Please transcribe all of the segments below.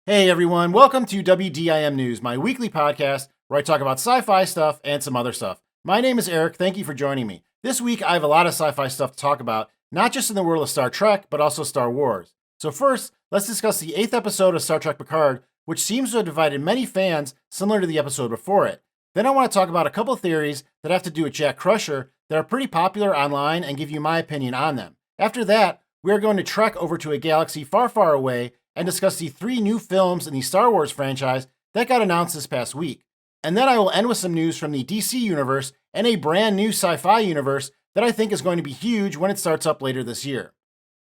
Hey everyone, welcome to WDIM News, my weekly podcast where I talk about sci-fi stuff and some other stuff. My name is Eric, thank you for joining me. This week I have a lot of sci-fi stuff to talk about, not just in the world of Star Trek, but also Star Wars. So first, let's discuss the 8th episode of Star Trek Picard, which seems to have divided many fans similar to the episode before it. Then I want to talk about a couple theories that have to do with Jack Crusher that are pretty popular online and give you my opinion on them. After that, we are going to trek over to a galaxy far, far away and discuss the 3 new films in the Star Wars franchise that got announced this past week. And then I will end with some news from the DC universe and a brand new sci-fi universe that I think is going to be huge when it starts up later this year.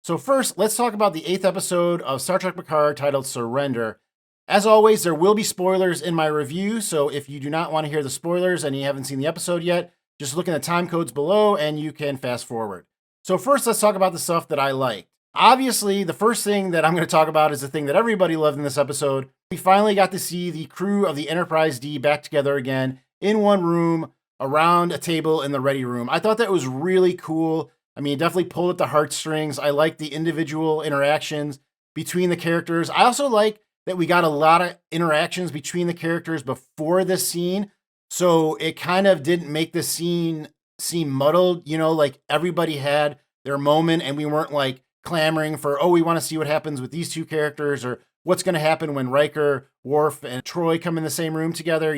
So first, let's talk about the 8th episode of Star Trek Picard titled Surrender. As always, there will be spoilers in my review, so if you do not want to hear the spoilers and you haven't seen the episode yet, just look in the time codes below and you can fast forward. So first, let's talk about the stuff that I liked. Obviously, the first thing that I'm going to talk about is the thing that everybody loved in this episode. We finally got to see the crew of the Enterprise D back together again in one room around a table in the ready room. I thought that was really cool. I mean, it definitely pulled at the heartstrings. I liked the individual interactions between the characters. I also like that we got a lot of interactions between the characters before this scene. So it kind of didn't make the scene seem muddled, like everybody had their moment and we weren't like clamoring for, we want to see what happens with these two characters or what's going to happen when Riker, Worf, and Troy come in the same room together.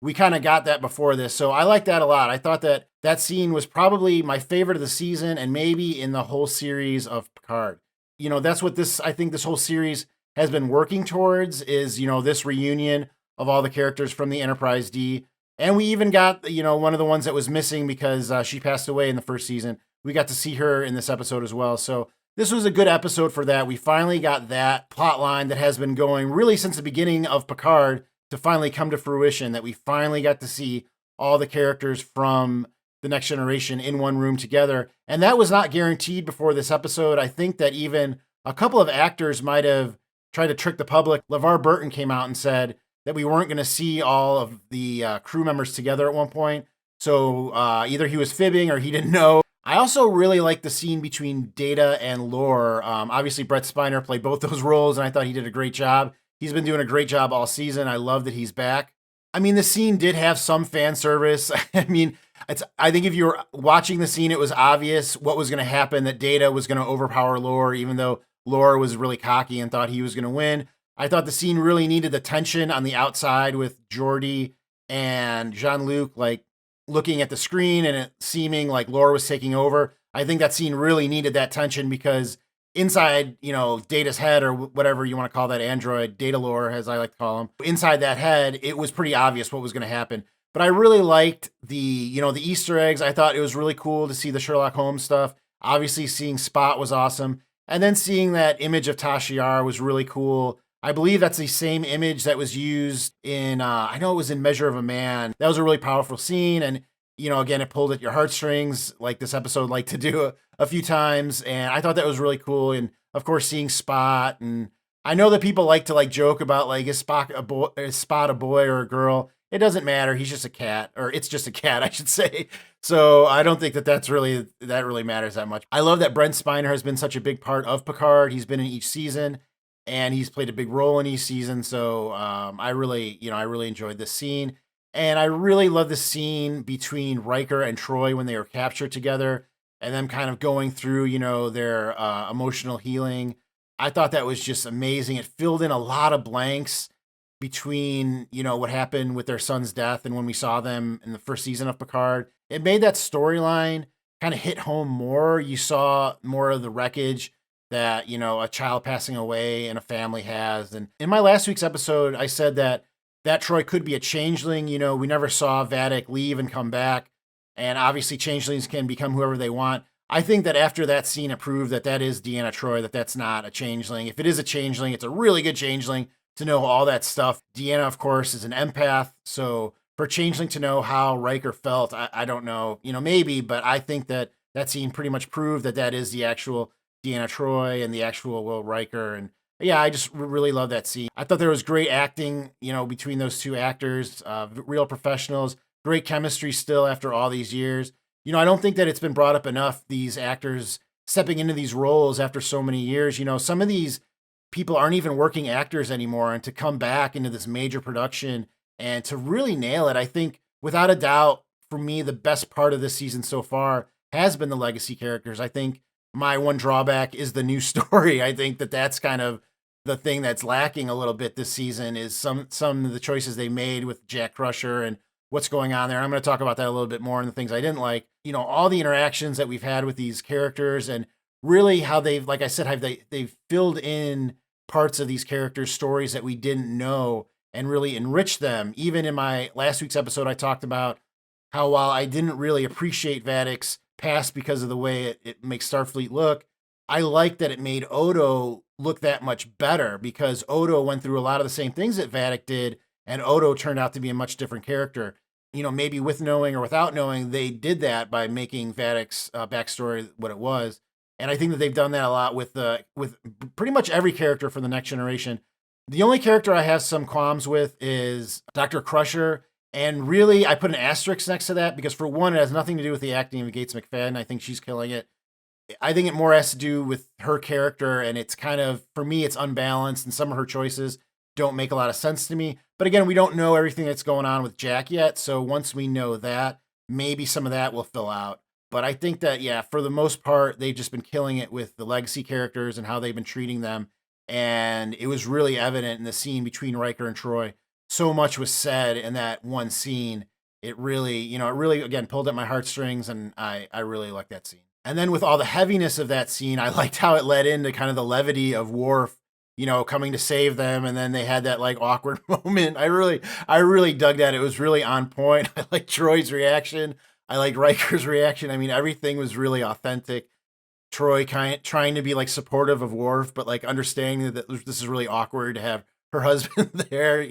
We kind of got that before this. So I like that a lot. I thought that that scene was probably my favorite of the season and maybe in the whole series of Picard. That's what I think this whole series has been working towards is, this reunion of all the characters from the Enterprise D. And we even got, one of the ones that was missing because she passed away in the first season. We got to see her in this episode as well. So this was a good episode for that. We finally got that plot line that has been going really since the beginning of Picard to finally come to fruition, that we finally got to see all the characters from the Next Generation in one room together. And that was not guaranteed before this episode. I think that even a couple of actors might have tried to trick the public. LeVar Burton came out and said that we weren't going to see all of the crew members together at one point. So either he was fibbing or he didn't know. I also really like the scene between Data and Lore. Obviously, Brett Spiner played both those roles, and I thought he did a great job. He's been doing a great job all season. I love that he's back. I mean, the scene did have some fan service. I think if you were watching the scene, it was obvious what was going to happen, that Data was going to overpower Lore, even though Lore was really cocky and thought he was going to win. I thought the scene really needed the tension on the outside with Geordi and Jean-Luc, looking at the screen and it seeming like Lore was taking over. I think that scene really needed that tension because inside, Data's head or whatever you want to call that android, Data Lore, as I like to call him, inside that head, it was pretty obvious what was going to happen. But I really liked the Easter eggs. I thought it was really cool to see the Sherlock Holmes stuff. Obviously, seeing Spot was awesome. And then seeing that image of Tasha Yar was really cool. I believe that's the same image that was used in, I know it was in Measure of a Man. That was a really powerful scene. And, again, it pulled at your heartstrings like this episode liked to do a few times. And I thought that was really cool. And of course, seeing Spot. And I know that people like to joke about is Spot a boy or a girl? It doesn't matter. He's just a cat, or it's just a cat, I should say. So I don't think that really matters that much. I love that Brent Spiner has been such a big part of Picard. He's been in each season. And he's played a big role in each season. So I really enjoyed this scene. And I really love the scene between Riker and Troy when they were captured together and them kind of going through, their emotional healing. I thought that was just amazing. It filled in a lot of blanks between, what happened with their son's death and when we saw them in the first season of Picard. It made that storyline kind of hit home more. You saw more of the wreckage that, a child passing away in a family has. And in my last week's episode, I said that Troy could be a changeling. We never saw Vadic leave and come back. And obviously changelings can become whoever they want. I think that after that scene, it proved that is Deanna Troi, that's not a changeling. If it is a changeling, it's a really good changeling to know all that stuff. Deanna, of course, is an empath. So for changeling to know how Riker felt, I don't know, maybe, but I think that scene pretty much proved that is the actual Deanna Troi and the actual Will Riker. And yeah, I just really love that scene. I thought there was great acting, between those two actors, real professionals, great chemistry still after all these years. I don't think that it's been brought up enough, these actors stepping into these roles after so many years. Some of these people aren't even working actors anymore, and to come back into this major production and to really nail it. I think without a doubt, for me, the best part of this season so far has been the legacy characters. I think my one drawback is the new story. I think that that's kind of the thing that's lacking a little bit this season is some of the choices they made with Jack Crusher and what's going on there. I'm going to talk about that a little bit more and the things I didn't like. All the interactions that we've had with these characters and really how they've, like I said, they've filled in parts of these characters' stories that we didn't know and really enriched them. Even in my last week's episode, I talked about how while I didn't really appreciate Vadic's past because of the way it makes Starfleet look, I like that it made Odo look that much better because Odo went through a lot of the same things that Vadic did, and Odo turned out to be a much different character. Maybe with knowing or without knowing, they did that by making Vadic's backstory what it was. And I think that they've done that a lot with pretty much every character from the Next Generation. The only character I have some qualms with is Dr. Crusher. And really, I put an asterisk next to that because, for one, it has nothing to do with the acting of Gates McFadden. I think she's killing it. I think it more has to do with her character, and it's kind of, for me, it's unbalanced, and some of her choices don't make a lot of sense to me. But again, we don't know everything that's going on with Jack yet, so once we know that, maybe some of that will fill out. But I think that, yeah, for the most part, they've just been killing it with the legacy characters and how they've been treating them. And it was really evident in the scene between Riker and Troy. So much was said in that one scene. It really, again, pulled at my heartstrings, and I really liked that scene. And then with all the heaviness of that scene, I liked how it led into kind of the levity of Worf, coming to save them. And then they had that like awkward moment. I really dug that. It was really on point. I liked Troy's reaction. I liked Riker's reaction. I mean, everything was really authentic. Troy trying to be like supportive of Worf, but like understanding that this is really awkward to have her husband there.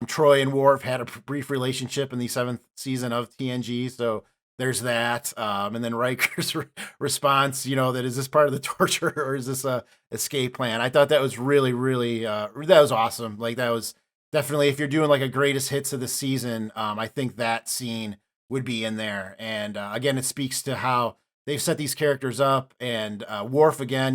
Troy and Worf had a brief relationship in the 7th season of TNG, so there's that. And then Riker's response, that is this part of the torture or is this a escape plan? I thought that was really, really, that was awesome. Like that was definitely, if you're doing like a greatest hits of the season, I think that scene would be in there. And again, it speaks to how they've set these characters up. And Worf again,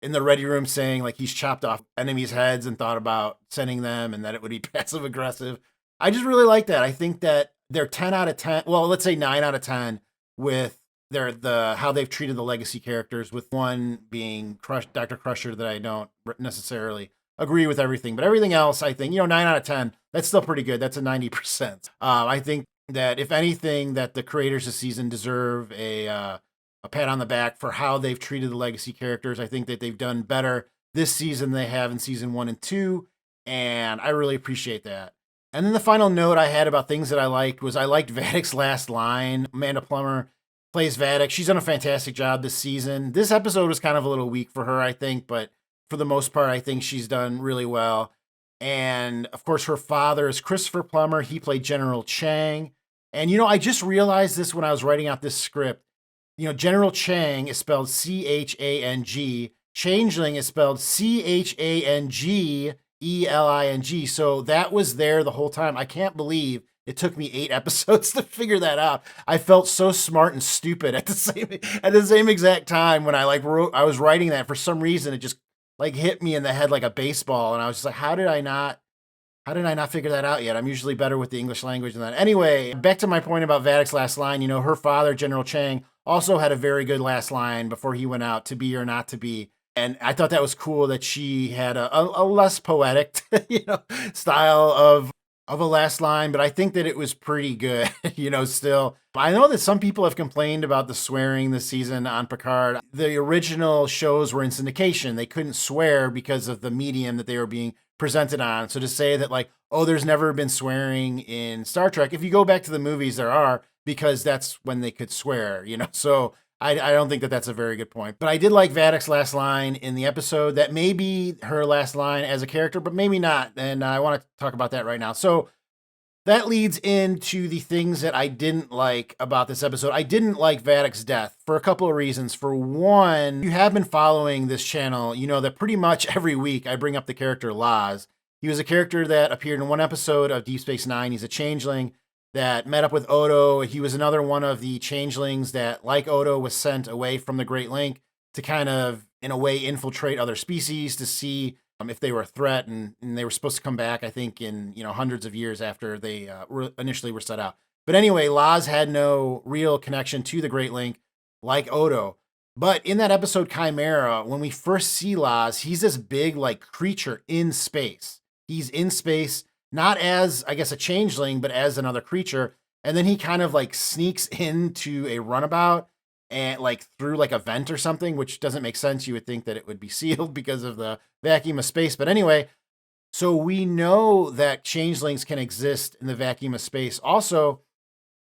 in the ready room saying like he's chopped off enemies' heads and thought about sending them and that it would be passive aggressive. I just really like that. I think that they're 10 out of 10. Well, let's say 9 out of 10 with how they've treated the legacy characters, with one being Dr. Crusher that I don't necessarily agree with everything, but everything else, I think, 9 out of 10, that's still pretty good. That's a 90%. I think that if anything, that the creators this season deserve a pat on the back for how they've treated the legacy characters. I think that they've done better this season than they have in season 1 and 2, and I really appreciate that. And then the final note I had about things that I liked was I liked Vadic's last line. Amanda Plummer plays Vadic. She's done a fantastic job this season. This episode was kind of a little weak for her, I think, but for the most part, I think she's done really well. And of course, her father is Christopher Plummer. He played General Chang. And, I just realized this when I was writing out this script. General Chang is spelled Chang. Changeling is spelled Changeling. So that was there the whole time. I can't believe it took me 8 episodes to figure that out. I felt so smart and stupid at the same exact time when I was writing that. For some reason, it just like hit me in the head like a baseball, and I was just like, how did I not figure that out yet? I'm usually better with the English language than that. Anyway, back to my point about Vadic's last line. Her father, General Chang, also had a very good last line before he went out, to be or not to be. And I thought that was cool that she had a less poetic, style of a last line, but I think that it was pretty good, still. I know that some people have complained about the swearing this season on Picard. The original shows were in syndication. They couldn't swear because of the medium that they were being presented on. So to say that like, oh, there's never been swearing in Star Trek, if you go back to the movies, there are, because that's when they could swear, so I don't think that that's a very good point. But I did like Vadic's last line in the episode. That may be her last line as a character, but maybe not. And I want to talk about that right now. So that leads into the things that I didn't like about this episode. I didn't like Vadic's death for a couple of reasons. For one, you have been following this channel, that pretty much every week I bring up the character Laz. He was a character that appeared in one episode of Deep Space Nine. He's a changeling that met up with Odo. He was another one of the changelings that, like Odo, was sent away from the Great Link to kind of, in a way, infiltrate other species to see if they were a threat, and they were supposed to come back, I think, in hundreds of years after they initially were set out. But anyway, Laz had no real connection to the Great Link like Odo. But in that episode Chimera, when we first see Laz, he's this big like creature in space. He's in space, not as, I guess, a changeling, but as another creature. And then he kind of like sneaks into a runabout and like through like a vent or something, which doesn't make sense. You would think that it would be sealed because of the vacuum of space. But anyway, so we know that changelings can exist in the vacuum of space. Also,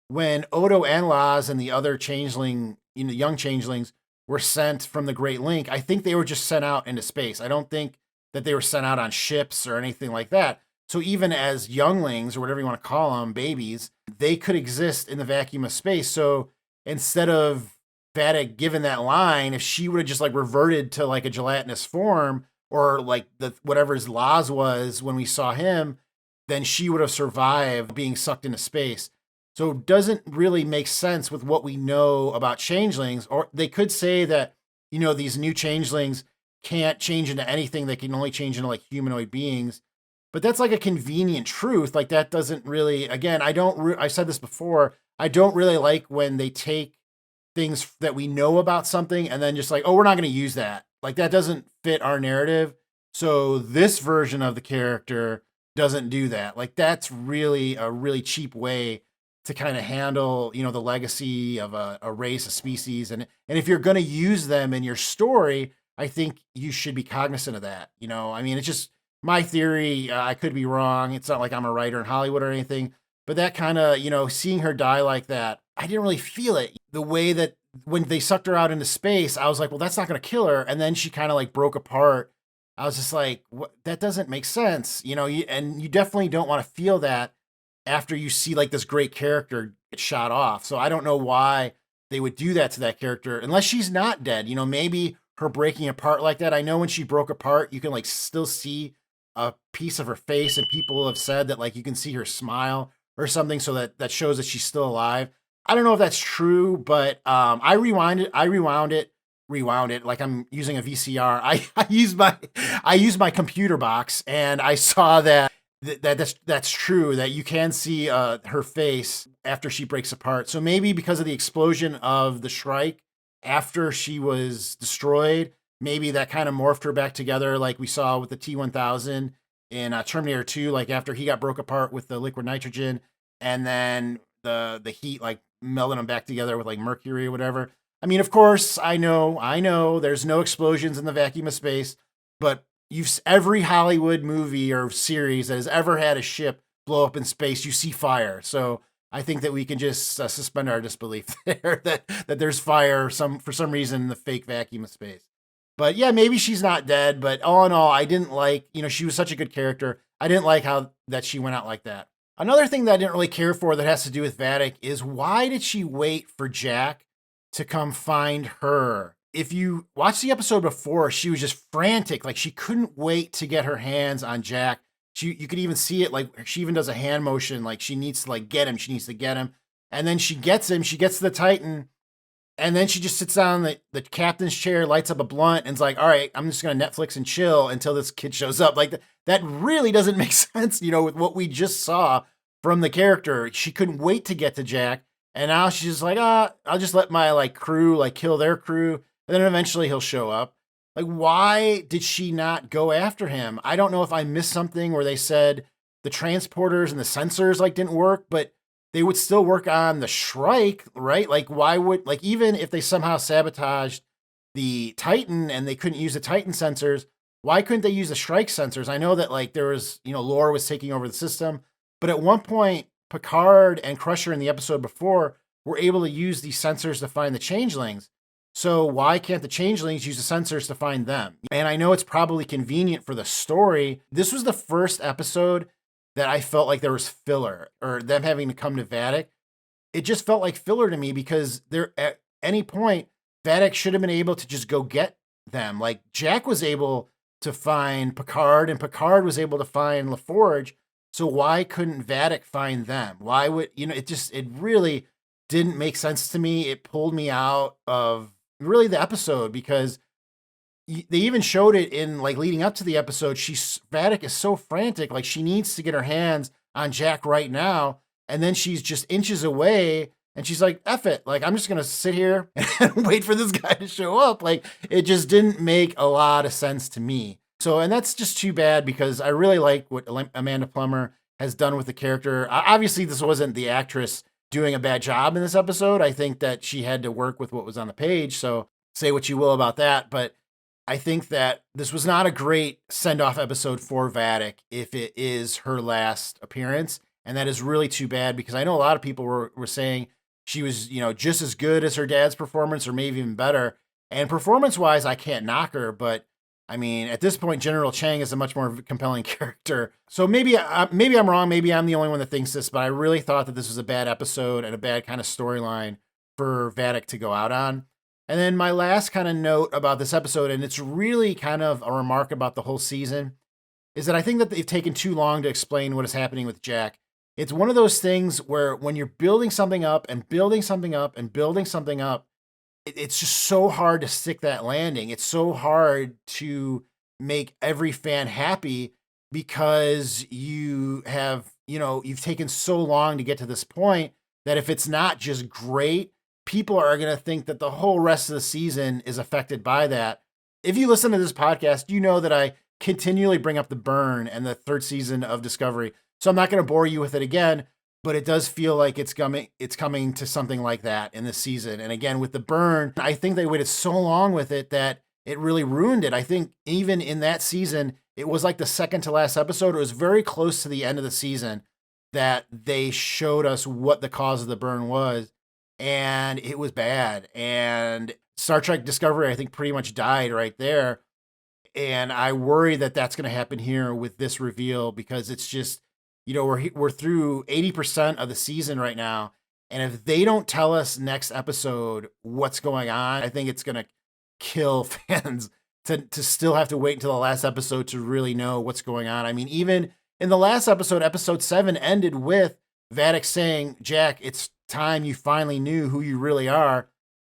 when Odo and Laz and the other changeling, young changelings were sent from the Great Link, I think they were just sent out into space. I don't think that they were sent out on ships or anything like that. So even as younglings, or whatever you want to call them, babies, they could exist in the vacuum of space. So instead of Vadic given that line, if she would have just like reverted to like a gelatinous form, or like the whatever his Laz was when we saw him, then she would have survived being sucked into space. So it doesn't really make sense with what we know about changelings. Or they could say that, these new changelings can't change into anything. They can only change into like humanoid beings. But that's like a convenient truth. Like that doesn't really, again, I said this before, I don't really like when they take things that we know about something and then just like, oh, we're not going to use that. Like that doesn't fit our narrative. So this version of the character doesn't do that. Like that's really a really cheap way to kind of handle, the legacy of a race, a species. And if you're going to use them in your story, I think you should be cognizant of that. I mean, it's just my theory. I could be wrong. It's not like I'm a writer in Hollywood or anything, but that kind of, seeing her die like that, I didn't really feel it. The way that when they sucked her out into space, I was like, well, that's not going to kill her. And then she kind of like broke apart. I was just like, what? That doesn't make sense. And you definitely don't want to feel that after you see like this great character get shot off. So I don't know why they would do that to that character unless she's not dead. Maybe her breaking apart like that. I know when she broke apart, you can like still see a piece of her face, and people have said that like you can see her smile or something, so that shows that she's still alive. I don't know if that's true, but I rewound it like I'm using a VCR. I used my computer box, and I saw that's true, that you can see her face after she breaks apart. So maybe because of the explosion of the Shrike after she was destroyed, maybe that kind of morphed her back together, like we saw with the T-1000 in Terminator 2, like after he got broke apart with the liquid nitrogen, and then the heat like melded them back together with like mercury or whatever. I mean, of course, I know there's no explosions in the vacuum of space, but every Hollywood movie or series that has ever had a ship blow up in space, you see fire. So I think that we can just suspend our disbelief there that there's fire for some reason in the fake vacuum of space. But yeah, maybe she's not dead. But all in all, I didn't like, she was such a good character. I didn't like how that she went out like that. Another thing that I didn't really care for that has to do with Vadic is, why did she wait for Jack to come find her? If you watch the episode before, she was just frantic. Like she couldn't wait to get her hands on Jack. You could even see it. Like she even does a hand motion. Like she needs to like get him. She needs to get him. And then she gets him. She gets to the Titan. And then she just sits down in the captain's chair, lights up a blunt, and is like, all right, I'm just going to Netflix and chill until this kid shows up. Like that really doesn't make sense, with what we just saw from the character. She couldn't wait to get to Jack. And now she's just like, I'll just let my like crew like kill their crew. And then eventually he'll show up. Like, why did she not go after him? I don't know if I missed something where they said the transporters and the sensors like didn't work, but they would still work on the Shrike, right? Like, why would, like, even if they somehow sabotaged the Titan and they couldn't use the Titan sensors, why couldn't they use the Shrike sensors? I know that like there was, Lore was taking over the system, but at one point, Picard and Crusher in the episode before were able to use these sensors to find the changelings. So why can't the changelings use the sensors to find them? And I know it's probably convenient for the story. This was the first episode that I felt like there was filler, or them having to come to Vadic. It just felt like filler to me, because there at any point, Vadic should have been able to just go get them. Like Jack was able to find Picard, and Picard was able to find LaForge. So why couldn't Vadic find them? Why would, it really didn't make sense to me. It pulled me out of really the episode, because they even showed it in like leading up to the episode. Vadic is so frantic, like she needs to get her hands on Jack right now, and then she's just inches away, and she's like, "F it, like I'm just gonna sit here and wait for this guy to show up." Like it just didn't make a lot of sense to me. So, and that's just too bad because I really like what Amanda Plummer has done with the character. Obviously, this wasn't the actress doing a bad job in this episode. I think that she had to work with what was on the page. So say what you will about that, but I think that this was not a great send-off episode for Vadic if it is her last appearance. And that is really too bad because I know a lot of people were saying she was, just as good as her dad's performance or maybe even better. And performance-wise, I can't knock her, but I mean, at this point, General Chang is a much more compelling character. So maybe I'm wrong. Maybe I'm the only one that thinks this, but I really thought that this was a bad episode and a bad kind of storyline for Vadic to go out on. And then my last kind of note about this episode, and it's really kind of a remark about the whole season, is that I think that they've taken too long to explain what is happening with Jack. It's one of those things where when you're building something up and building something up and building something up, it's just so hard to stick that landing. It's so hard to make every fan happy because you have, you've taken so long to get to this point that if it's not just great, people are going to think that the whole rest of the season is affected by that. If you listen to this podcast, you know that I continually bring up The Burn and the third season of Discovery. So I'm not going to bore you with it again, but it does feel like it's coming to something like that in this season. And again, with The Burn, I think they waited so long with it that it really ruined it. I think even in that season, it was like the second to last episode. It was very close to the end of the season that they showed us what the cause of the burn was. And it was bad. And Star Trek Discovery, I think, pretty much died right there. And I worry that that's going to happen here with this reveal because it's just, we're through 80% of the season right now. And if they don't tell us next episode what's going on, I think it's going to kill fans to still have to wait until the last episode to really know what's going on. I mean, even in the last episode, episode 7 ended with Vadic saying, "Jack, it's time you finally knew who you really are."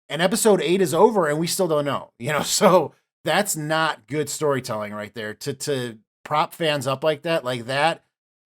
And episode 8 is over and we still don't know, so that's not good storytelling right there to prop fans up like that.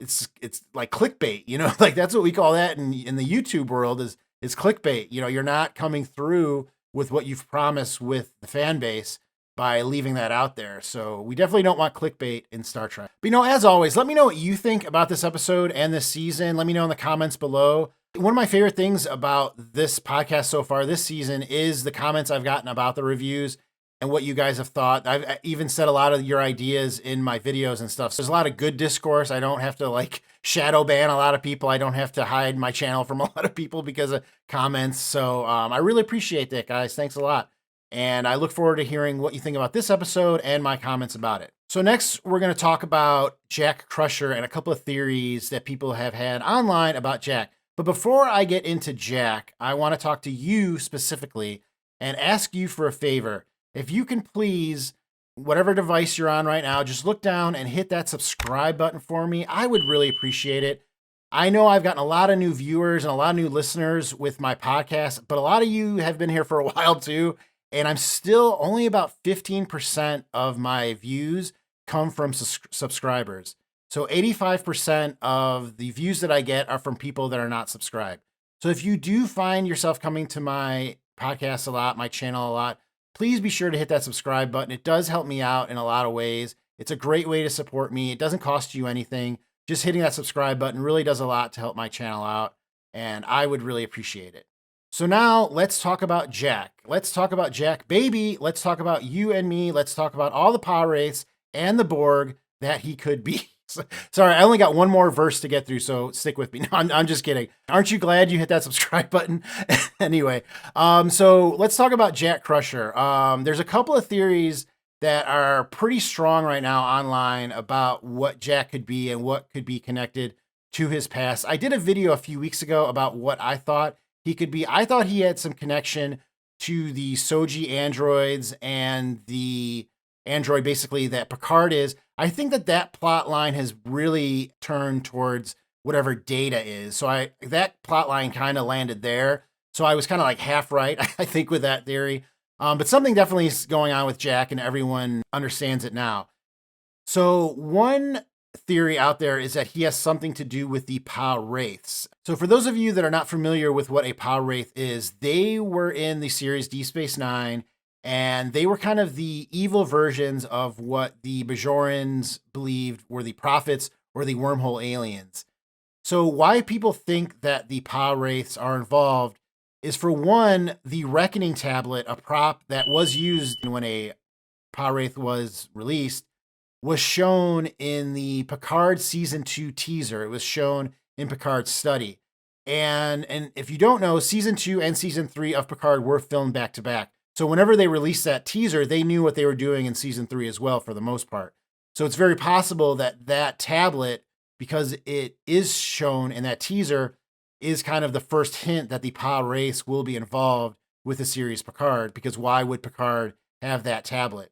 It's like clickbait, like that's what we call that in the YouTube world is clickbait. You're not coming through with what you've promised with the fan base by leaving that out there. So we definitely don't want clickbait in Star Trek. But as always, let me know what you think about this episode and this season. Let me know in the comments below. One of my favorite things about this podcast so far this season is the comments I've gotten about the reviews and what you guys have thought. I've even said a lot of your ideas in my videos and stuff. So there's a lot of good discourse. I don't have to shadow ban a lot of people. I don't have to hide my channel from a lot of people because of comments. So I really appreciate that, guys. Thanks a lot. And I look forward to hearing what you think about this episode and my comments about it. So next, we're going to talk about Jack Crusher and a couple of theories that people have had online about Jack. But before I get into Jack, I want to talk to you specifically and ask you for a favor. If you can please, whatever device you're on right now, just look down and hit that subscribe button for me. I would really appreciate it. I know I've gotten a lot of new viewers and a lot of new listeners with my podcast, but a lot of you have been here for a while too. And I'm still only about 15% of my views come from subscribers. So 85% of the views that I get are from people that are not subscribed. So if you do find yourself coming to my podcast a lot, my channel a lot, please be sure to hit that subscribe button. It does help me out in a lot of ways. It's a great way to support me. It doesn't cost you anything. Just hitting that subscribe button really does a lot to help my channel out, and I would really appreciate it. So now let's talk about Jack. Let's talk about Jack, baby. Let's talk about you and me. Let's talk about all the power wraiths and the Borg that he could be. Sorry, I only got one more verse to get through, so stick with me. No, I'm just kidding. Aren't you glad you hit that subscribe button? Anyway, so let's talk about Jack Crusher. There's a couple of theories that are pretty strong right now online about what Jack could be and what could be connected to his past. I did a video a few weeks ago about what I thought he could be. I thought he had some connection to the Soji androids and the android basically that Picard is. I think that plot line has really turned towards whatever Data is. So that plot line kind of landed there. So I was kind of half right, I think, with that theory. But something definitely is going on with Jack, and everyone understands it now. So one theory out there is that he has something to do with the Pow Wraiths. So for those of you that are not familiar with what a Pow Wraith is, they were in the series Deep Space Nine, and they were kind of the evil versions of what the Bajorans believed were the prophets or the wormhole aliens. So why people think that the Pow Wraiths are involved is, for one, the Reckoning tablet, a prop that was used when a Pow Wraith was released, was shown in the Picard season 2 teaser. It was shown in Picard's study. And if you don't know, season 2 and season 3 of Picard were filmed back to back. So whenever they released that teaser, they knew what they were doing in season 3 as well, for the most part. So it's very possible that that tablet, because it is shown in that teaser, is kind of the first hint that the Pow Wraiths will be involved with the series Picard, because why would Picard have that tablet?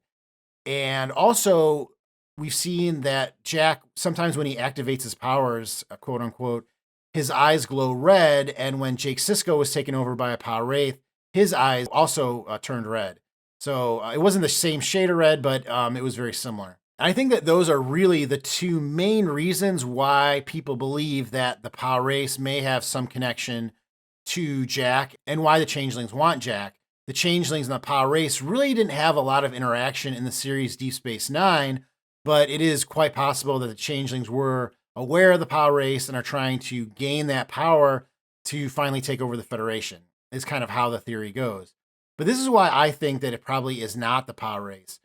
And also, we've seen that Jack, sometimes when he activates his powers, quote unquote, his eyes glow red. And when Jake Sisko was taken over by a Pow Wraith, his eyes also turned red. So it wasn't the same shade of red, but it was very similar. And I think that those are really the two main reasons why people believe that the Pow Wraiths may have some connection to Jack, and why the Changelings want Jack. The Changelings and the Pow Wraiths really didn't have a lot of interaction in the series Deep Space Nine, but it is quite possible that the Changelings were aware of the Pow Wraiths and are trying to gain that power to finally take over the Federation, is kind of how the theory goes. But this is why I think that it probably is not the Pow Wraiths.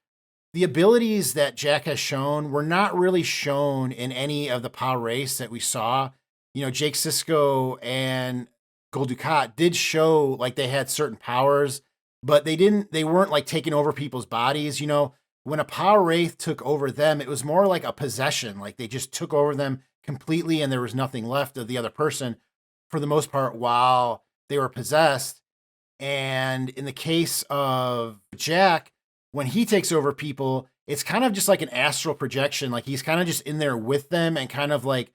The abilities that Jack has shown were not really shown in any of the Pow Wraiths that we saw. You know, Jake Sisko and Gul Dukat did show like they had certain powers, but they weren't like taking over people's bodies. You know, when a Pow Wraith took over them, it was more like a possession. Like they just took over them completely and there was nothing left of the other person for the most part while they were possessed. And in the case of Jack, when he takes over people, it's kind of just like an astral projection. Like he's kind of just in there with them and kind of like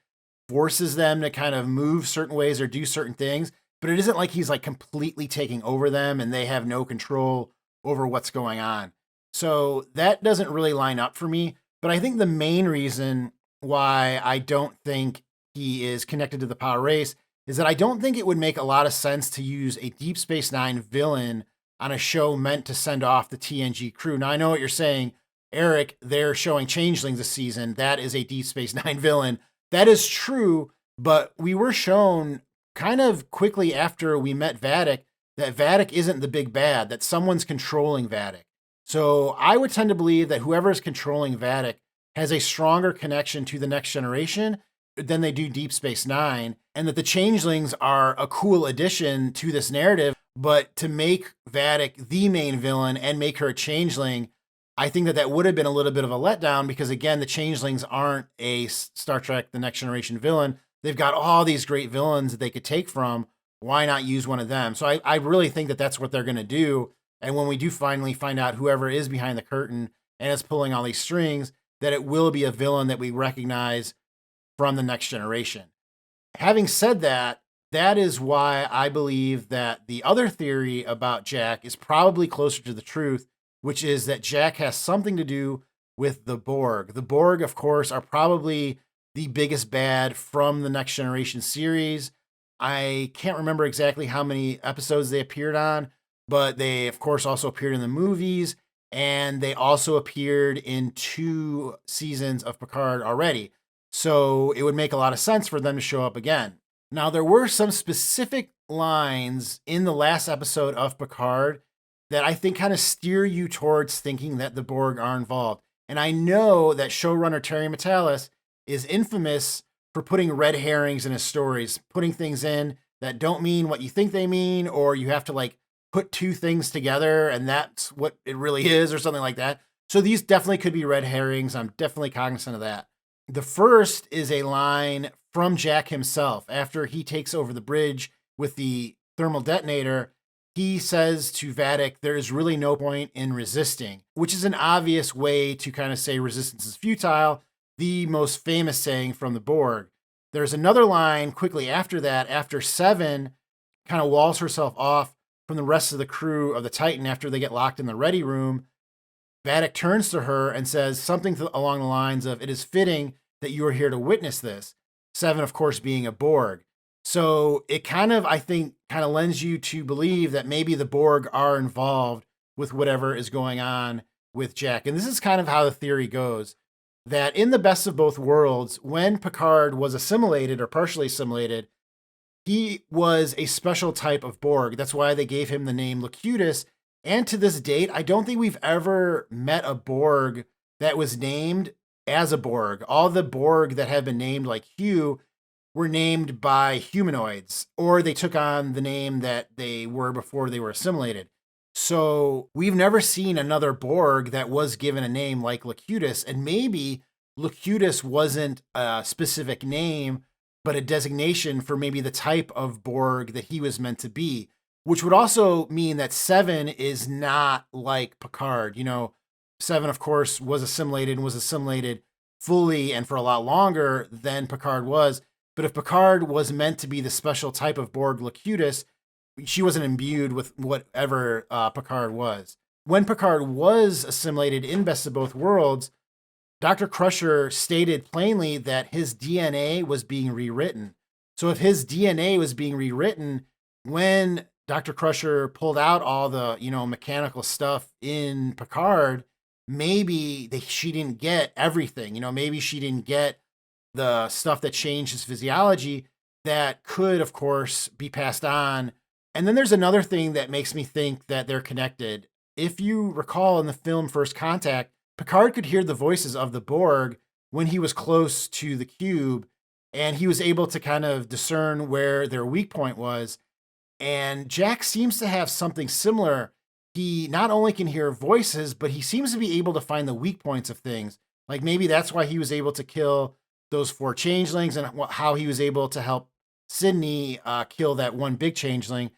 forces them to kind of move certain ways or do certain things. But it isn't like he's like completely taking over them and they have no control over what's going on. So that doesn't really line up for me. But I think the main reason why I don't think he is connected to the Pow Wraiths is that I don't think it would make a lot of sense to use a Deep Space Nine villain on a show meant to send off the TNG crew. Now, I know what you're saying, Eric, they're showing Changelings this season. That is a Deep Space Nine villain. That is true, but we were shown kind of quickly after we met Vadic that Vadic isn't the big bad, that someone's controlling Vadic. So I would tend to believe that whoever is controlling Vadic has a stronger connection to the Next Generation than they do Deep Space Nine, and that the Changelings are a cool addition to this narrative. But to make Vadic the main villain and make her a Changeling, I think that that would have been a little bit of a letdown, because again, the Changelings aren't a Star Trek The Next Generation villain. They've got all these great villains that they could take from. Why not use one of them? So I really think that that's what they're going to do. And when we do finally find out whoever is behind the curtain and is pulling all these strings, that it will be a villain that we recognize from The Next Generation. Having said that, that is why I believe that the other theory about Jack is probably closer to the truth, which is that Jack has something to do with the Borg. The Borg, of course, are probably the biggest bad from the Next Generation series. I can't remember exactly how many episodes they appeared on, but they, of course, also appeared in the movies, and they also appeared in 2 seasons of Picard already. So it would make a lot of sense for them to show up again. Now, there were some specific lines in the last episode of Picard that I think kind of steer you towards thinking that the Borg are involved. And I know that showrunner Terry Matalas is infamous for putting red herrings in his stories, putting things in that don't mean what you think they mean, or you have to like put 2 things together and that's what it really is, or something like that. So these definitely could be red herrings. I'm definitely cognizant of that. The first is a line from Jack himself. After he takes over the bridge with the thermal detonator, he says to Vadic, there is really no point in resisting, which is an obvious way to kind of say resistance is futile, the most famous saying from the Borg. There's another line quickly after that, after Seven kind of walls herself off from the rest of the crew of the Titan after they get locked in the ready room, Vadic turns to her and says something along the lines of, "It is fitting that you are here to witness this." Seven, of course, being a Borg. So it kind of, I think, kind of lends you to believe that maybe the Borg are involved with whatever is going on with Jack. And this is kind of how the theory goes, that in the best of both worlds, when Picard was assimilated or partially assimilated, he was a special type of Borg. That's why they gave him the name Locutus. And to this date, I don't think we've ever met a Borg that was named as a Borg. All the Borg that have been named, like Hugh, were named by humanoids, or they took on the name that they were before they were assimilated. So we've never seen another Borg that was given a name like Locutus, and maybe Locutus wasn't a specific name, but a designation for maybe the type of Borg that he was meant to be, which would also mean that Seven is not like Picard. You know, Seven, of course, was assimilated fully and for a lot longer than Picard was. But if Picard was meant to be the special type of Borg Locutus, she wasn't imbued with whatever Picard was. When Picard was assimilated in Best of Both Worlds, Dr. Crusher stated plainly that his DNA was being rewritten. So if his DNA was being rewritten, when Dr. Crusher pulled out all the, mechanical stuff in Picard, maybe she didn't get everything. Maybe she didn't get the stuff that changed his physiology that could, of course, be passed on. And then there's another thing that makes me think that they're connected. If you recall in the film First Contact, Picard could hear the voices of the Borg when he was close to the cube, and he was able to kind of discern where their weak point was. And Jack seems to have something similar. He not only can hear voices, but he seems to be able to find the weak points of things. Like maybe that's why he was able to kill those 4 changelings, and how he was able to help Sydney kill that one big changeling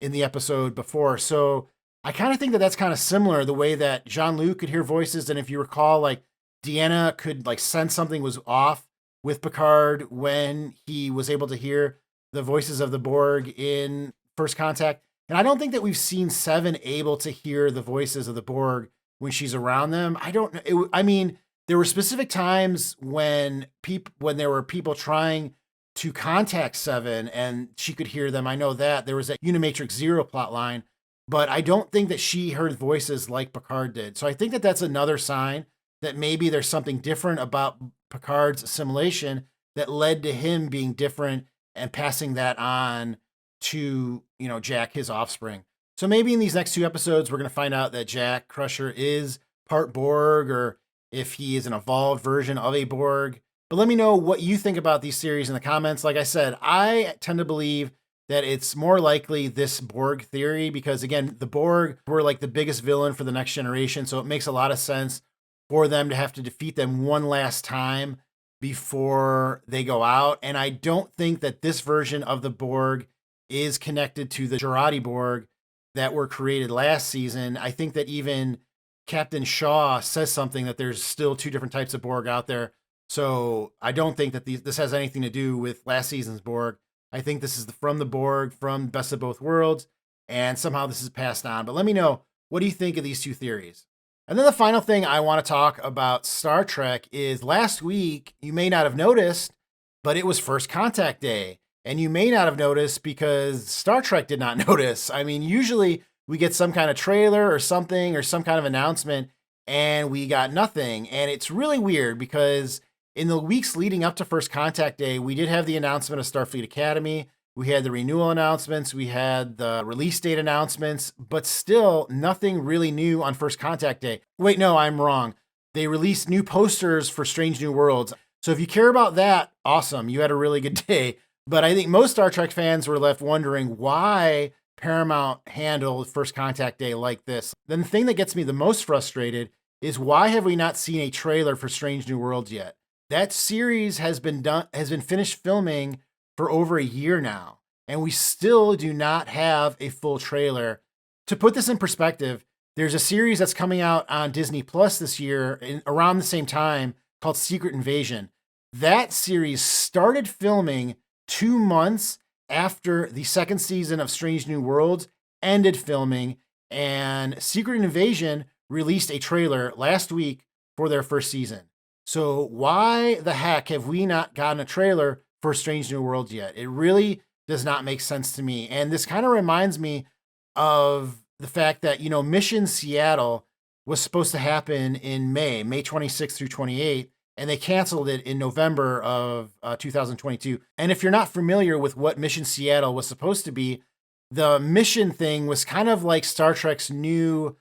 in the episode before. So I kind of think that that's kind of similar, the way that Jean-Luc could hear voices. And if you recall, like Deanna could like sense something was off with Picard when he was able to hear the voices of the Borg in First Contact. And I don't think that we've seen Seven able to hear the voices of the Borg when she's around them. I don't know. There were specific times when there were people trying to contact Seven and she could hear them. I know that there was that Unimatrix Zero plot line, but I don't think that she heard voices like Picard did. So I think that that's another sign that maybe there's something different about Picard's assimilation that led to him being different and passing that on to, Jack, his offspring. So maybe in these next 2 episodes, we're going to find out that Jack Crusher is part Borg, or if he is an evolved version of a Borg. But let me know what you think about these series in the comments. Like I said, I tend to believe that it's more likely this Borg theory because, again, the Borg were like the biggest villain for the Next Generation. So it makes a lot of sense for them to have to defeat them one last time before they go out. And I don't think that this version of the Borg is connected to the Jurati Borg that were created last season. I think that even Captain Shaw says something that there's still 2 different types of Borg out there. So I don't think that this has anything to do with last season's Borg. I think this is from the Borg, from Best of Both Worlds, and somehow this is passed on. But let me know, what do you think of these 2 theories? And then the final thing I want to talk about Star Trek is last week, you may not have noticed, but it was First Contact Day. And you may not have noticed because Star Trek did not notice. I mean, usually we get some kind of trailer or something or some kind of announcement, and we got nothing. And it's really weird because in the weeks leading up to First Contact Day, we did have the announcement of Starfleet Academy. We had the renewal announcements. We had the release date announcements, but still nothing really new on First Contact Day. Wait, no, I'm wrong. They released new posters for Strange New Worlds. So if you care about that, awesome. You had a really good day. But I think most Star Trek fans were left wondering why Paramount handled First Contact Day like this. Then the thing that gets me the most frustrated is why have we not seen a trailer for Strange New Worlds yet? That series has been finished filming for over a year now, and we still do not have a full trailer. To put this in perspective, there's a series that's coming out on Disney Plus this year around the same time called Secret Invasion. That series started filming 2 months after the second season of Strange New Worlds ended filming, and Secret Invasion released a trailer last week for their first season. So why the heck have we not gotten a trailer for Strange New Worlds yet? It really does not make sense to me. And this kind of reminds me of the fact that, Mission Seattle was supposed to happen in May 26th through 28th, and they canceled it in November of 2022. And if you're not familiar with what Mission Seattle was supposed to be, the mission thing was kind of like Star Trek's new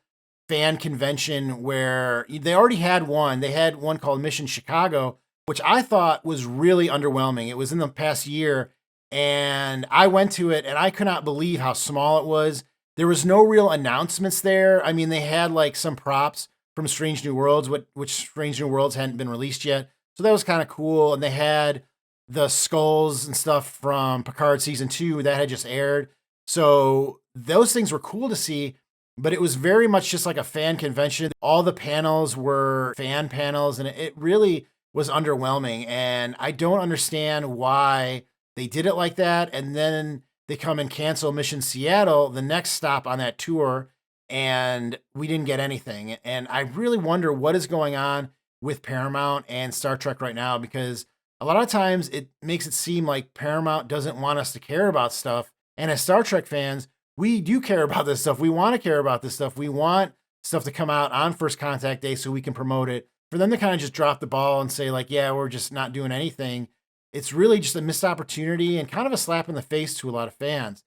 fan convention where they already had one. They had one called Mission Chicago, which I thought was really underwhelming. It was in the past year, and I went to it and I could not believe how small it was. There was no real announcements there. I mean, they had like some props from Strange New Worlds, which Strange New Worlds hadn't been released yet. So that was kind of cool. And they had the skulls and stuff from Picard season 2 that had just aired. So those things were cool to see, but it was very much just like a fan convention. All the panels were fan panels, and it really was underwhelming. And I don't understand why they did it like that. And then they come and cancel Mission Seattle, the next stop on that tour, and we didn't get anything. And I really wonder what is going on with Paramount and Star Trek right now, because a lot of times it makes it seem like Paramount doesn't want us to care about stuff. And as Star Trek fans, we do care about this stuff. We want to care about this stuff. We want stuff to come out on First Contact Day so we can promote it. For them to kind of just drop the ball and say like, yeah, we're just not doing anything, it's really just a missed opportunity and kind of a slap in the face to a lot of fans.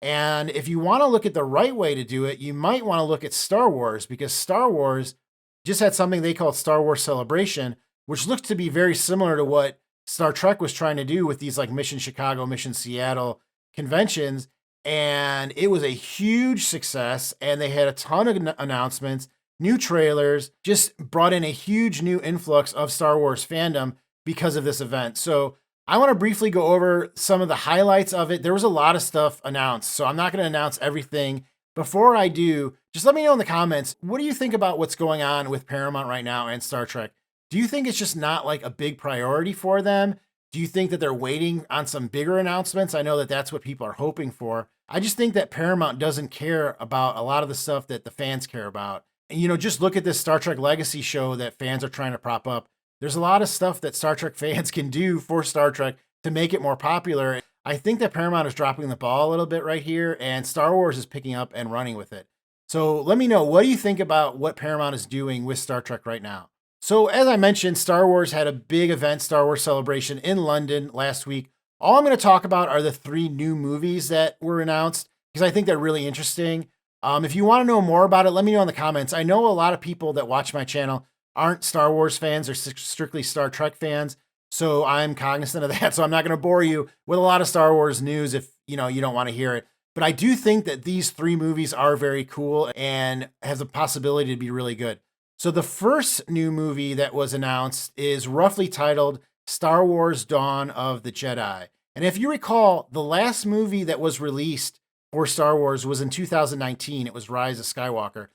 And if you want to look at the right way to do it, you might want to look at Star Wars, because Star Wars just had something they called Star Wars Celebration, which looked to be very similar to what Star Trek was trying to do with these like Mission Chicago, Mission Seattle conventions. And it was a huge success, and they had a ton of announcements, new trailers, just brought in a huge new influx of Star Wars fandom because of this event. So I want to briefly go over some of the highlights of it. There was a lot of stuff announced, so I'm not going to announce everything. Before I do, just let me know in the comments, what do you think about what's going on with Paramount right now and Star Trek? Do you think it's just not like a big priority for them? Do you think that they're waiting on some bigger announcements? I know that that's what people are hoping for. I just think that Paramount doesn't care about a lot of the stuff that the fans care about. And, just look at this Star Trek Legacy show that fans are trying to prop up. There's a lot of stuff that Star Trek fans can do for Star Trek to make it more popular. I think that Paramount is dropping the ball a little bit right here, and Star Wars is picking up and running with it. So let me know, what do you think about what Paramount is doing with Star Trek right now? So as I mentioned, Star Wars had a big event, Star Wars Celebration in London last week. All I'm going to talk about are the 3 new movies that were announced, because I think they're really interesting. If you want to know more about it, let me know in the comments. I know a lot of people that watch my channel aren't Star Wars fans or strictly Star Trek fans, so I'm cognizant of that. So I'm not going to bore you with a lot of Star Wars news if you don't want to hear it. But I do think that these 3 movies are very cool and has a possibility to be really good. So the first new movie that was announced is roughly titled Star Wars Dawn of the Jedi. And if you recall, the last movie that was released for Star Wars was in 2019. It was Rise of Skywalker.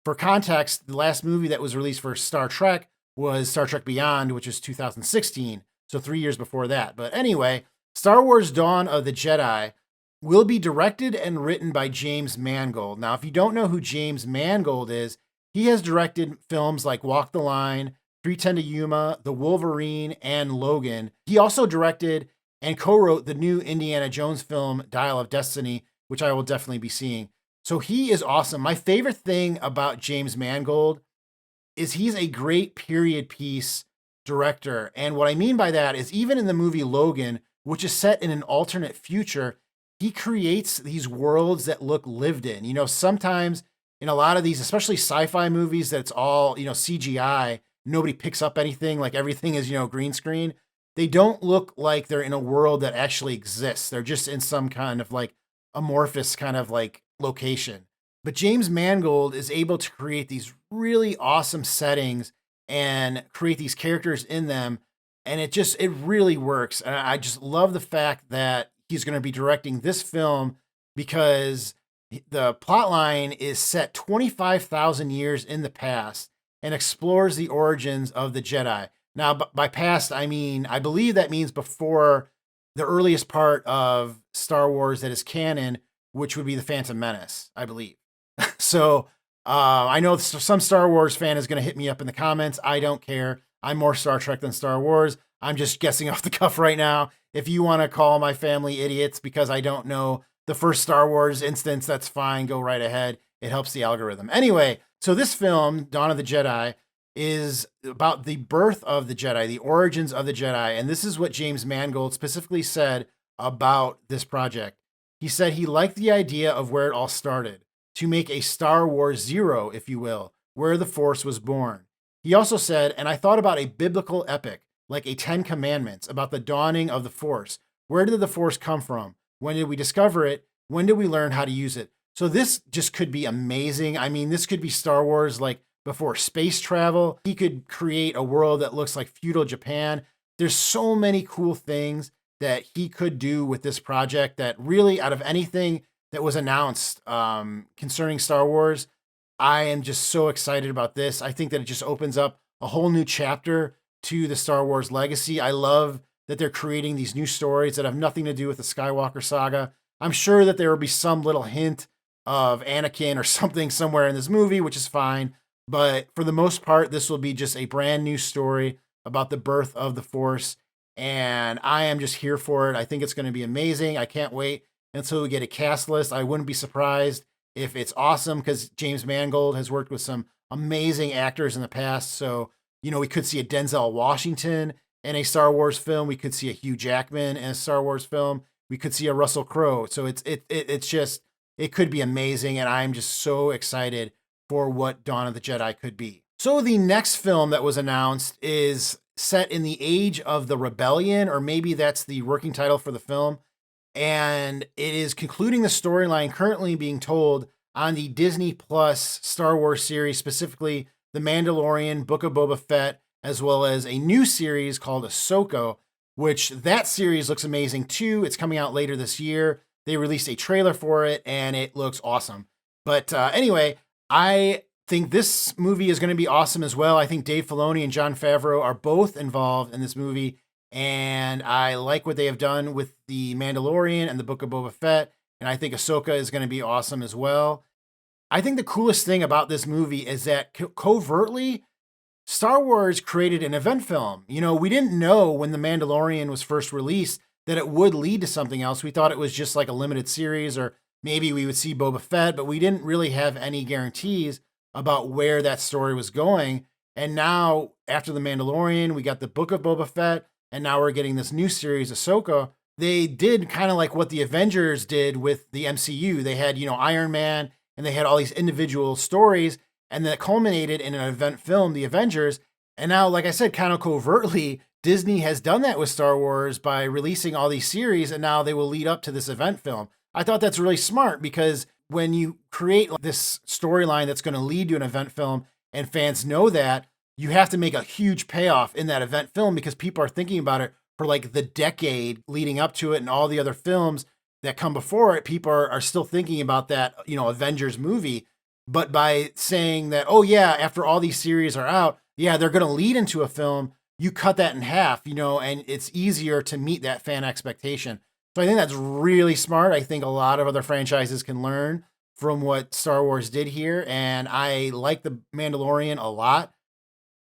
For context, the last movie that was released for Star Trek was Star Trek Beyond, which is 2016. So 3 years before that. But anyway, Star Wars Dawn of the Jedi will be directed and written by James Mangold. Now, if you don't know who James Mangold is, he has directed films like Walk the Line, 3:10 to Yuma, The Wolverine, and Logan. He also directed and co-wrote the new Indiana Jones film, Dial of Destiny, which I will definitely be seeing. So he is awesome. My favorite thing about James Mangold is he's a great period piece director. And what I mean by that is even in the movie Logan, which is set in an alternate future, he creates these worlds that look lived in. Sometimes in a lot of these, especially sci-fi movies, that's all, CGI, nobody picks up anything, like everything is, green screen. They don't look like they're in a world that actually exists. They're just in some kind of like amorphous kind of like location. But James Mangold is able to create these really awesome settings and create these characters in them. And it really works. And I just love the fact that he's going to be directing this film, because the plot line is set 25,000 years in the past and explores the origins of the Jedi. Now, by past, I believe that means before the earliest part of Star Wars that is canon, which would be the Phantom Menace, I believe. So I know some Star Wars fan is going to hit me up in the comments. I don't care. I'm more Star Trek than Star Wars. I'm just guessing off the cuff right now. If you want to call my family idiots because I don't know the first Star Wars instance, that's fine. Go right ahead. It helps the algorithm. Anyway, so this film, Dawn of the Jedi, is about the birth of the Jedi, the origins of the Jedi. And this is what James Mangold specifically said about this project. He said he liked the idea of where it all started, to make a Star Wars Zero, if you will, where the Force was born. He also said, and I thought about a biblical epic, like a 10 Commandments, about the dawning of the Force. Where did the Force come from? When did we discover it? When did we learn how to use it? So this just could be amazing. I mean, this could be Star Wars like before space travel. He could create a world that looks like feudal Japan. There's so many cool things that he could do with this project that really, out of anything that was announced concerning Star Wars, I am just so excited about this. I think that it just opens up a whole new chapter to the Star Wars legacy. I love that they're creating these new stories that have nothing to do with the Skywalker saga. I'm sure that there will be some little hint of Anakin or something somewhere in this movie, which is fine. But for the most part, this will be just a brand new story about the birth of the Force. And I am just here for it. I think it's going to be amazing. I can't wait until we get a cast list. I wouldn't be surprised if it's awesome because James Mangold has worked with some amazing actors in the past. So, you know, we could see a Denzel Washington in a Star Wars film. We could see a Hugh Jackman in a Star Wars film. We could see a Russell Crowe. So it could be amazing. And I'm just so excited for what Dawn of the Jedi could be. So the next film that was announced is set in the age of the rebellion, or maybe that's the working title for the film. And it is concluding the storyline currently being told on the Disney Plus Star Wars series, specifically The Mandalorian, Book of Boba Fett, as well as a new series called Ahsoka, which that series looks amazing too. It's coming out later this year. They released a trailer for it and it looks awesome. But anyway, I think this movie is going to be awesome as well. I think Dave Filoni and Jon Favreau are both involved in this movie. And I like what they have done with The Mandalorian and the Book of Boba Fett. And I think Ahsoka is going to be awesome as well. I think the coolest thing about this movie is that covertly, Star Wars created an event film. You know, we didn't know when The Mandalorian was first released that it would lead to something else. We thought it was just like a limited series, or maybe we would see Boba Fett, but we didn't really have any guarantees about where that story was going. And now, after The Mandalorian, we got the Book of Boba Fett, and now we're getting this new series, Ahsoka. They did kind of like what the Avengers did with the MCU. They had, you know, Iron Man, and they had all these individual stories, and that culminated in an event film, The Avengers. And now, like I said, kind of covertly, Disney has done that with Star Wars by releasing all these series, and now they will lead up to this event film. I thought that's really smart because when you create this storyline that's going to lead to an event film and fans know that, you have to make a huge payoff in that event film because people are thinking about it for like the decade leading up to it, and all the other films that come before it. People are still thinking about that, you know, Avengers movie. But by saying that, oh yeah, after all these series are out, yeah, they're going to lead into a film, you cut that in half, you know, and it's easier to meet that fan expectation. So I think that's really smart. I think a lot of other franchises can learn from what Star Wars did here. And I like The Mandalorian a lot.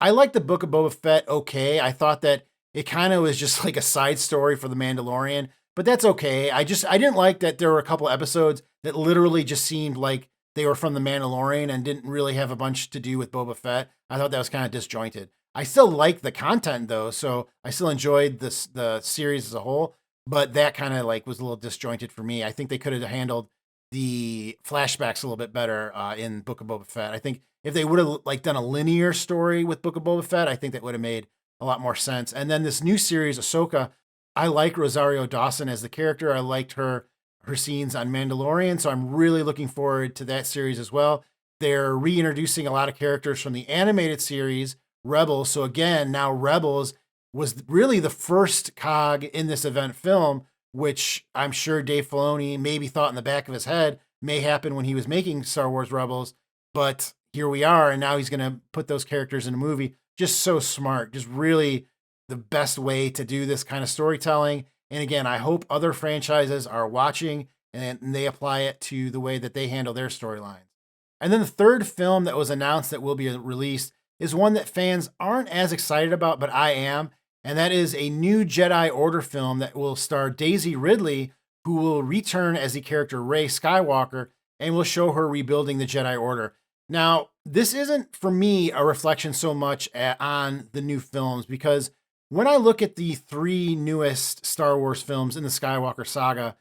I like the Book of Boba Fett okay. I thought that it kind of was just like a side story for The Mandalorian, but that's okay. I didn't like that there were a couple episodes that literally just seemed like they were from The Mandalorian and didn't really have a bunch to do with Boba Fett. I thought that was kind of disjointed. I still like the content though, so I still enjoyed the series as a whole, but that kind of like was a little disjointed for me. I think they could have handled the flashbacks a little bit better in Book of Boba Fett. I think if they would have like done a linear story with Book of Boba Fett, I think that would have made a lot more sense. And then this new series, Ahsoka, I like Rosario Dawson as the character. I liked her scenes on Mandalorian, so I'm really looking forward to that series as well. They're reintroducing a lot of characters from the animated series, Rebels. So again, now Rebels was really the first cog in this event film, which I'm sure Dave Filoni maybe thought in the back of his head may happen when he was making Star Wars Rebels. But here we are, and now he's going to put those characters in a movie. Just so smart, just really the best way to do this kind of storytelling. And again, I hope other franchises are watching and they apply it to the way that they handle their storylines. And then the third film that was announced that will be released is one that fans aren't as excited about, but I am. And that is a new Jedi Order film that will star Daisy Ridley, who will return as the character Rey Skywalker and will show her rebuilding the Jedi Order. Now, this isn't for me a reflection so much on the new films, because when I look at the three newest Star Wars films in the Skywalker saga,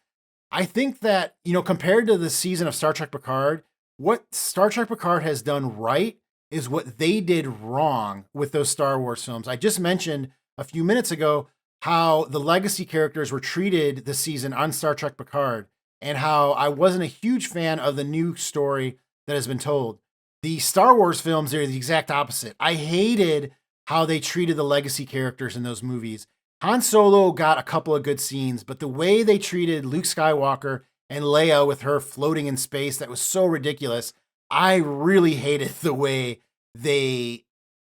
I think that, compared to the season of Star Trek Picard, what Star Trek Picard has done right is what they did wrong with those Star Wars films. I just mentioned a few minutes ago how the legacy characters were treated this season on Star Trek Picard, and how I wasn't a huge fan of the new story that has been told. The Star Wars films are the exact opposite. I hated how they treated the legacy characters in those movies. Han Solo got a couple of good scenes, but the way they treated Luke Skywalker and Leia with her floating in space, that was so ridiculous. I really hated the way they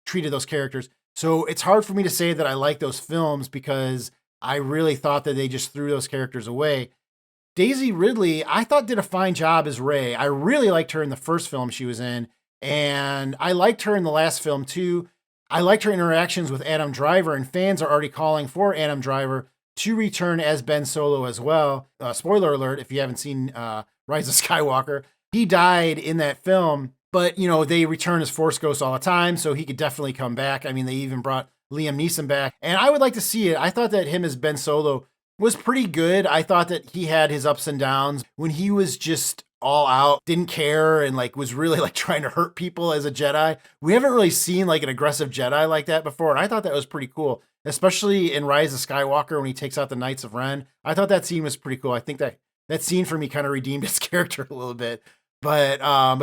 treated those characters. So it's hard for me to say that I like those films, because I really thought that they just threw those characters away. Daisy Ridley, I thought, did a fine job as Rey. I really liked her in the first film she was in, and I liked her in the last film too. I liked her interactions with Adam Driver, and fans are already calling for Adam Driver to return as Ben Solo as well. Spoiler alert, if you haven't seen Rise of Skywalker, he died in that film, but they return as Force Ghosts all the time, so he could definitely come back. I mean, they even brought Liam Neeson back, and I would like to see it. I thought that him as Ben Solo was pretty good. I thought that he had his ups and downs when he was just all out, didn't care, and was really trying to hurt people as a Jedi. We haven't really seen an aggressive Jedi like that before, and I thought that was pretty cool, especially in Rise of Skywalker when he takes out the Knights of Ren. I thought that scene was pretty cool. I think that scene for me kind of redeemed his character a little bit. But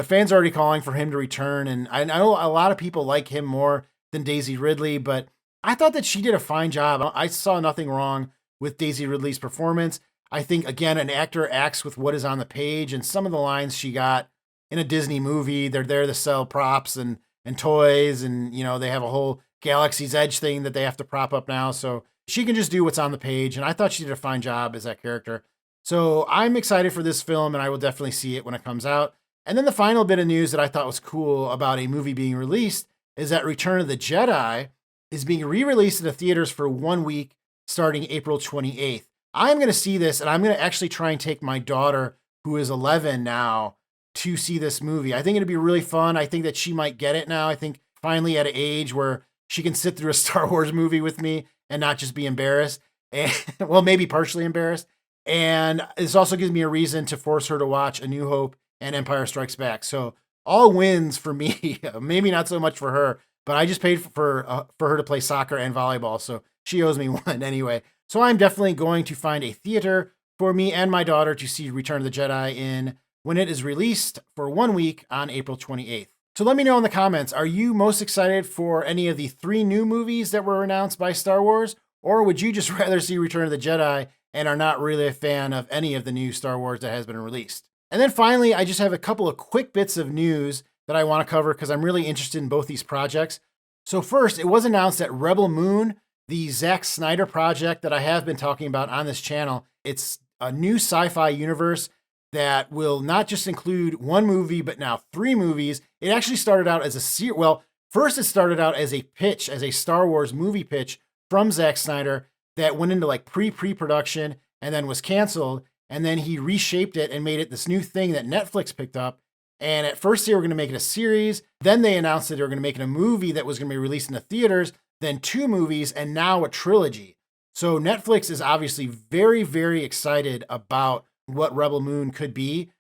fans are already calling for him to return, and I know a lot of people like him more than Daisy Ridley, but I thought that she did a fine job. I saw nothing wrong with Daisy Ridley's performance. I think, again, an actor acts with what is on the page, and some of the lines she got in a Disney movie, they're there to sell props and toys, and they have a whole Galaxy's Edge thing that they have to prop up now, so she can just do what's on the page, and I thought she did a fine job as that character. So I'm excited for this film, and I will definitely see it when it comes out. And then the final bit of news that I thought was cool about a movie being released is that Return of the Jedi is being re-released in the theaters for 1 week starting April 28th. I'm going to see this, and I'm going to actually try and take my daughter, who is 11 now, to see this movie. I think it'd be really fun. I think that she might get it now. I think finally at an age where she can sit through a Star Wars movie with me and not just be embarrassed. And, well, maybe partially embarrassed. And this also gives me a reason to force her to watch A New Hope and Empire Strikes Back. So all wins for me, maybe not so much for her, but I just paid for her to play soccer and volleyball. So she owes me one anyway. So I'm definitely going to find a theater for me and my daughter to see Return of the Jedi in when it is released for 1 week on April 28th. So let me know in the comments, are you most excited for any of the 3 new movies that were announced by Star Wars? Or would you just rather see Return of the Jedi and are not really a fan of any of the new Star Wars that has been released? And then finally, I just have a couple of quick bits of news that I want to cover because I'm really interested in both these projects. So first, it was announced that Rebel Moon, the Zack Snyder project that I have been talking about on this channel, it's a new sci-fi universe that will not just include 1 movie, but now 3 movies. It actually started out as a series. Well, first it started out as a pitch, as a Star Wars movie pitch from Zack Snyder that went into pre-production and then was canceled. And then he reshaped it and made it this new thing that Netflix picked up. And at first they were going to make it a series. Then they announced that they were going to make it a movie that was going to be released in the theaters, then 2 movies, and now a trilogy. So Netflix is obviously very, very excited about what Rebel Moon could be.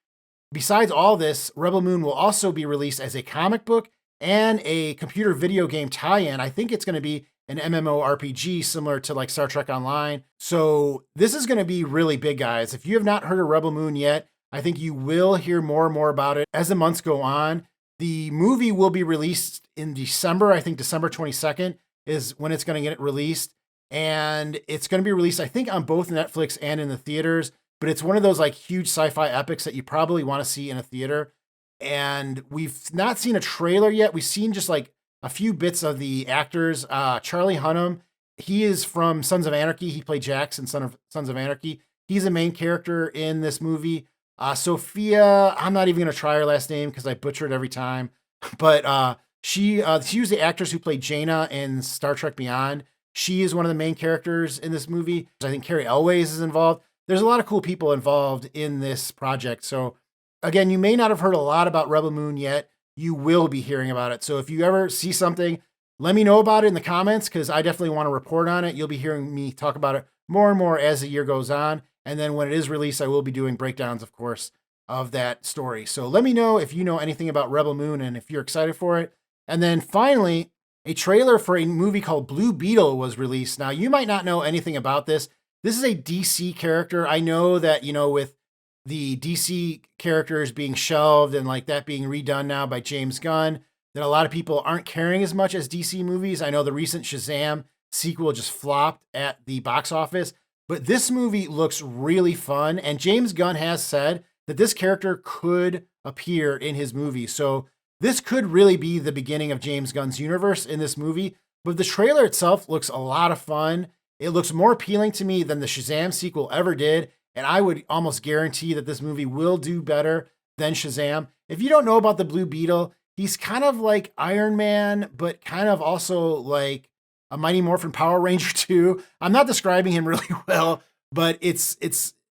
Besides all this, Rebel Moon will also be released as a comic book and a computer video game tie-in. I think it's going to be an MMORPG similar to Star Trek Online. So this is going to be really big, guys. If you have not heard of Rebel Moon yet, I think you will hear more and more about it as the months go on. The movie will be released in December. I think December 22nd is when it's going to get released. And it's going to be released, I think, on both Netflix and in the theaters. But it's one of those huge sci-fi epics that you probably want to see in a theater. And we've not seen a trailer yet. We've seen just a few bits of the actors. Charlie Hunnam, he is from Sons of Anarchy. He played Jax in Sons of Anarchy. He's a main character in this movie. Sophia, I'm not even going to try her last name because I butcher it every time. But she was the actress who played Jaina in Star Trek Beyond. She is one of the main characters in this movie. I think Carrie Elways is involved. There's a lot of cool people involved in this project. So again, you may not have heard a lot about Rebel Moon yet. You will be hearing about it. So if you ever see something, let me know about it in the comments because I definitely want to report on it. You'll be hearing me talk about it more and more as the year goes on. And then when it is released, I will be doing breakdowns, of course, of that story. So let me know if you know anything about Rebel Moon and if you're excited for it. And then finally, a trailer for a movie called Blue Beetle was released. Now, you might not know anything about this. This is a DC character. I know that, with the DC characters being shelved and like that being redone now by James Gunn, that a lot of people aren't caring as much as DC movies. I know the recent Shazam sequel just flopped at the box office, but this movie looks really fun. And James Gunn has said that this character could appear in his movie. So this could really be the beginning of James Gunn's universe in this movie. But the trailer itself looks a lot of fun. It looks more appealing to me than the Shazam sequel ever did. And I would almost guarantee that this movie will do better than Shazam. If you don't know about the Blue Beetle, he's kind of like Iron Man, but kind of also like a Mighty Morphin Power Ranger too. I'm not describing him really well, but it's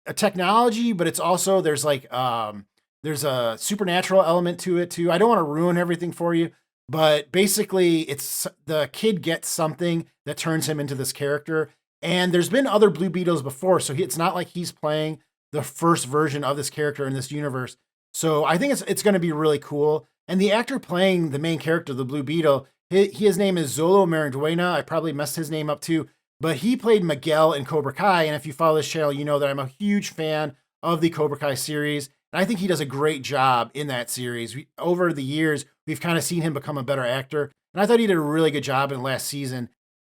a technology, but it's also, there's a supernatural element to it too. I don't want to ruin everything for you, but basically it's the kid gets something that turns him into this character. And there's been other Blue Beetles before, so it's not like he's playing the first version of this character in this universe. So I think it's going to be really cool. And the actor playing the main character, the Blue Beetle, his name is Zolo Mariduena. I probably messed his name up too, but he played Miguel in Cobra Kai. And if you follow this channel, you know that I'm a huge fan of the Cobra Kai series. And I think he does a great job in that series. Over the years, we've kind of seen him become a better actor. And I thought he did a really good job in last season.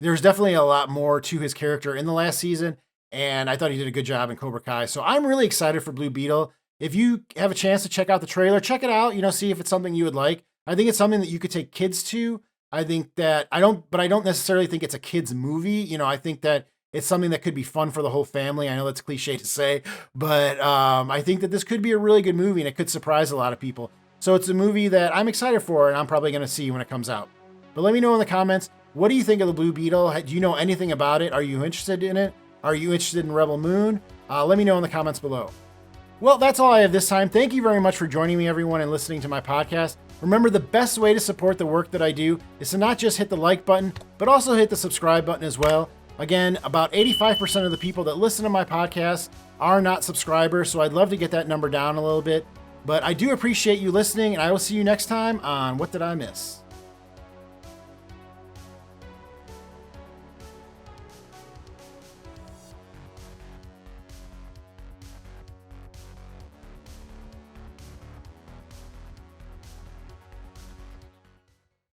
There's definitely a lot more to his character in the last season, and I thought he did a good job in Cobra Kai. So I'm really excited for Blue Beetle. If you have a chance to check out the trailer, check it out, see if it's something you would like. I think it's something that you could take kids to. I don't necessarily think it's a kid's movie. I think that it's something that could be fun for the whole family. I know that's cliche to say, but I think that this could be a really good movie and it could surprise a lot of people. So it's a movie that I'm excited for and I'm probably going to see when it comes out. But let me know in the comments, what do you think of the Blue Beetle? Do you know anything about it? Are you interested in it? Are you interested in Rebel Moon? Let me know in the comments below. Well, that's all I have this time. Thank you very much for joining me, everyone, and listening to my podcast. Remember, the best way to support the work that I do is to not just hit the like button, but also hit the subscribe button as well. Again, about 85% of the people that listen to my podcast are not subscribers, so I'd love to get that number down a little bit. But I do appreciate you listening, and I will see you next time on What Did I Miss?